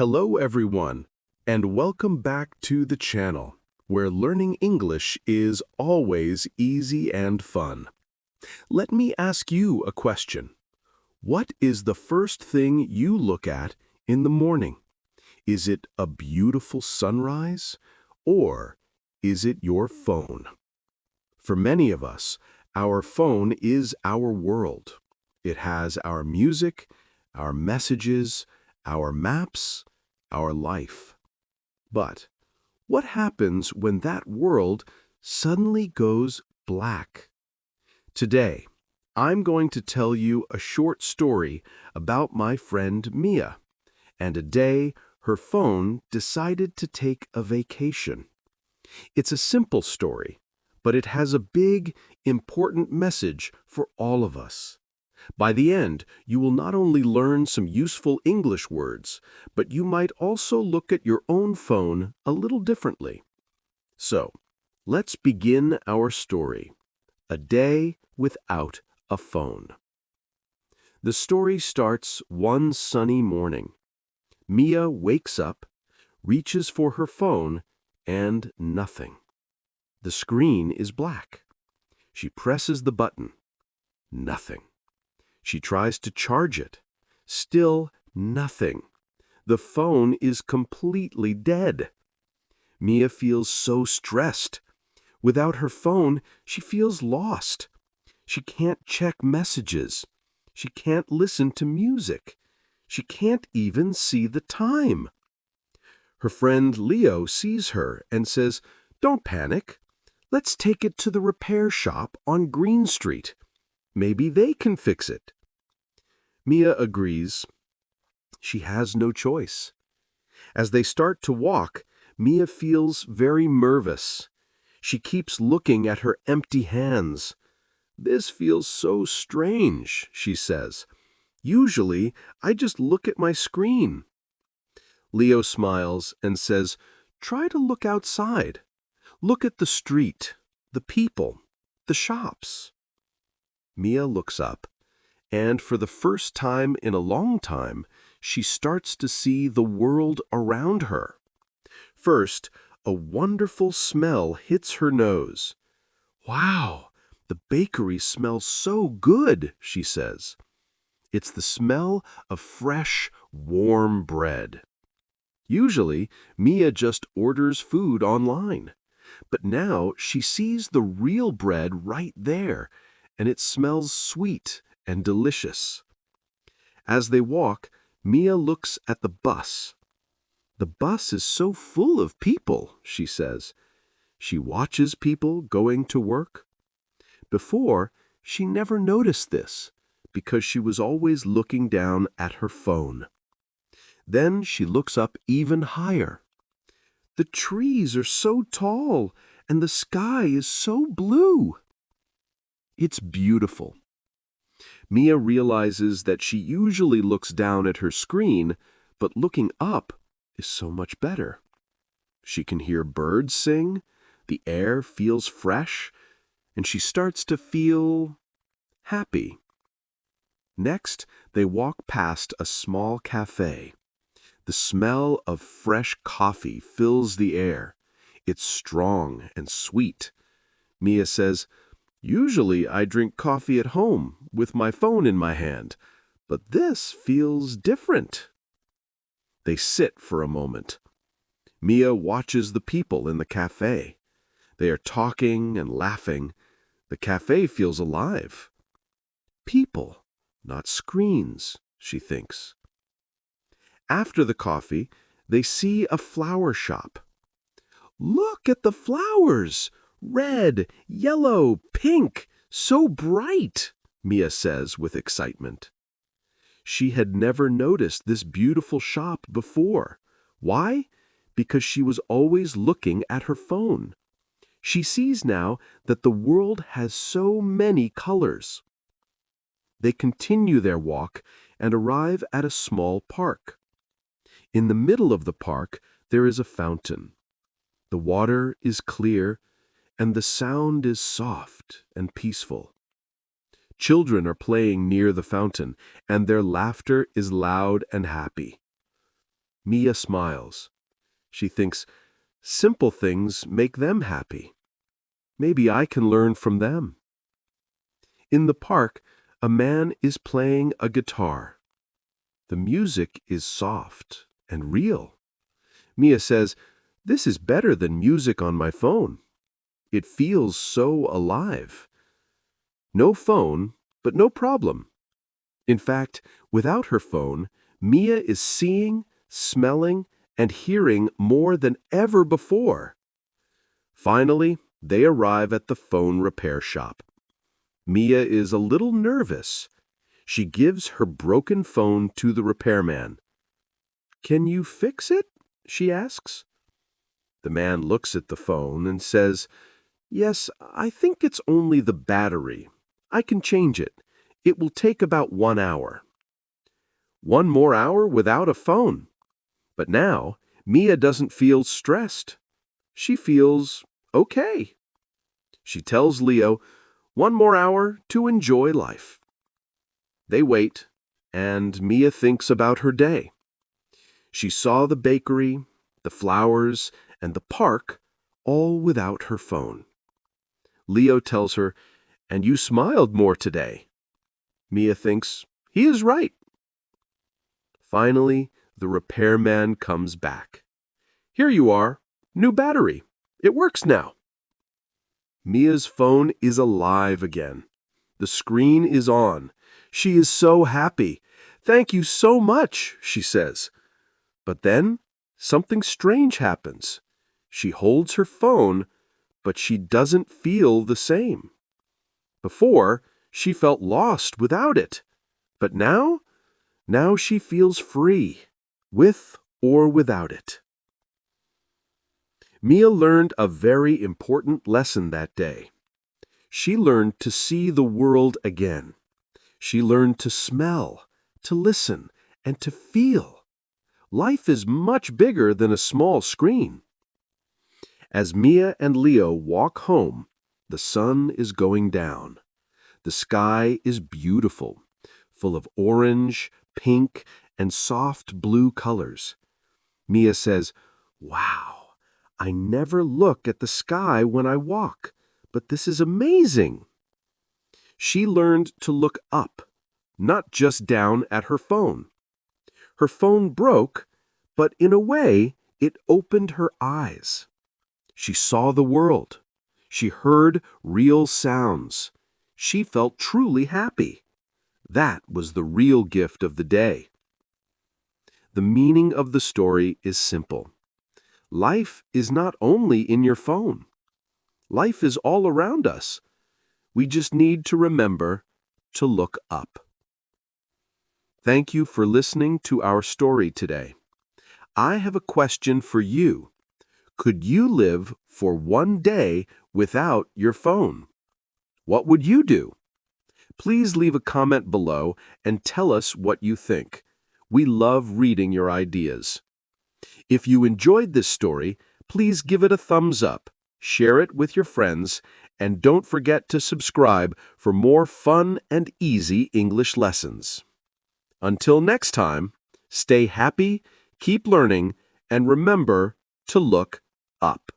Hello everyone, and welcome back to the channel, where learning English is always easy and fun. Let me ask you a question. What is the first thing you look at in the morning? Is it a beautiful sunrise, or is it your phone? For many of us, our phone is our world. It has our music, our messages, our maps, our life. But what happens when that world suddenly goes black? Today, I'm going to tell you a short story about my friend Mia, and a day her phone decided to take a vacation. It's a simple story, but it has a big, important message for all of us. By the end, you will not only learn some useful English words, but you might also look at your own phone a little differently. So, let's begin our story. A day without a phone. The story starts one sunny morning. Mia wakes up, reaches for her phone, and nothing. The screen is black. She presses the button. Nothing. She tries to charge it. Still nothing. The phone is completely dead. Mia feels so stressed. Without her phone, she feels lost. She can't check messages. She can't listen to music. She can't even see the time. Her friend Leo sees her and says, "Don't panic. Let's take it to the repair shop on Green Street. Maybe they can fix it." Mia agrees. She has no choice. As they start to walk, Mia feels very nervous. She keeps looking at her empty hands. "This feels so strange," she says. "Usually, I just look at my screen." Leo smiles and says, "Try to look outside. Look at the street, the people, the shops." Mia looks up, and for the first time in a long time, she starts to see the world around her. First, a wonderful smell hits her nose. "Wow, the bakery smells so good," she says. It's the smell of fresh, warm bread. Usually, Mia just orders food online. But now she sees the real bread right there, and it smells sweet and delicious. As they walk, Mia looks at the bus. "The bus is so full of people," she says. She watches people going to work. Before, she never noticed this, because she was always looking down at her phone. Then she looks up even higher. "The trees are so tall, and the sky is so blue." It's beautiful. Mia realizes that she usually looks down at her screen, but looking up is so much better. She can hear birds sing, the air feels fresh, and she starts to feel happy. Next, they walk past a small cafe. The smell of fresh coffee fills the air. It's strong and sweet. Mia says, "Usually I drink coffee at home with my phone in my hand, but this feels different." They sit for a moment. Mia watches the people in the cafe. They are talking and laughing. The cafe feels alive. People, not screens, she thinks. After the coffee, they see a flower shop. "Look at the flowers! Red, yellow, pink, so bright," Mia says with excitement. She had never noticed this beautiful shop before. Why? Because she was always looking at her phone. She sees now that the world has so many colors. They continue their walk and arrive at a small park. In the middle of the park, there is a fountain. The water is clear, and the sound is soft and peaceful. Children are playing near the fountain, and their laughter is loud and happy. Mia smiles. She thinks, simple things make them happy. Maybe I can learn from them. In the park, a man is playing a guitar. The music is soft and real. Mia says, this is better than music on my phone. It feels so alive. No phone, but no problem. In fact, without her phone, Mia is seeing, smelling, and hearing more than ever before. Finally, they arrive at the phone repair shop. Mia is a little nervous. She gives her broken phone to the repairman. "Can you fix it?" she asks. The man looks at the phone and says, "Yes, I think it's only the battery. I can change it. It will take about 1 hour." 1 more hour without a phone. But now, Mia doesn't feel stressed. She feels okay. She tells Leo, 1 more hour to enjoy life. They wait, and Mia thinks about her day. She saw the bakery, the flowers, and the park, all without her phone. Leo tells her, "And you smiled more today." Mia thinks, he is right. Finally, the repairman comes back. "Here you are, new battery. It works now." Mia's phone is alive again. The screen is on. She is so happy. "Thank you so much," she says. But then, something strange happens. She holds her phone, but she doesn't feel the same. Before, she felt lost without it. But now she feels free, with or without it. Mia learned a very important lesson that day. She learned to see the world again. She learned to smell, to listen, and to feel. Life is much bigger than a small screen. As Mia and Leo walk home, the sun is going down. The sky is beautiful, full of orange, pink, and soft blue colors. Mia says, "Wow, I never look at the sky when I walk, but this is amazing." She learned to look up, not just down at her phone. Her phone broke, but in a way, it opened her eyes. She saw the world. She heard real sounds. She felt truly happy. That was the real gift of the day. The meaning of the story is simple. Life is not only in your phone. Life is all around us. We just need to remember to look up. Thank you for listening to our story today. I have a question for you. Could you live for 1 day without your phone? What would you do? Please leave a comment below and tell us what you think. We love reading your ideas. If you enjoyed this story, please give it a thumbs up, share it with your friends, and don't forget to subscribe for more fun and easy English lessons. Until next time, stay happy, keep learning, and remember to look up.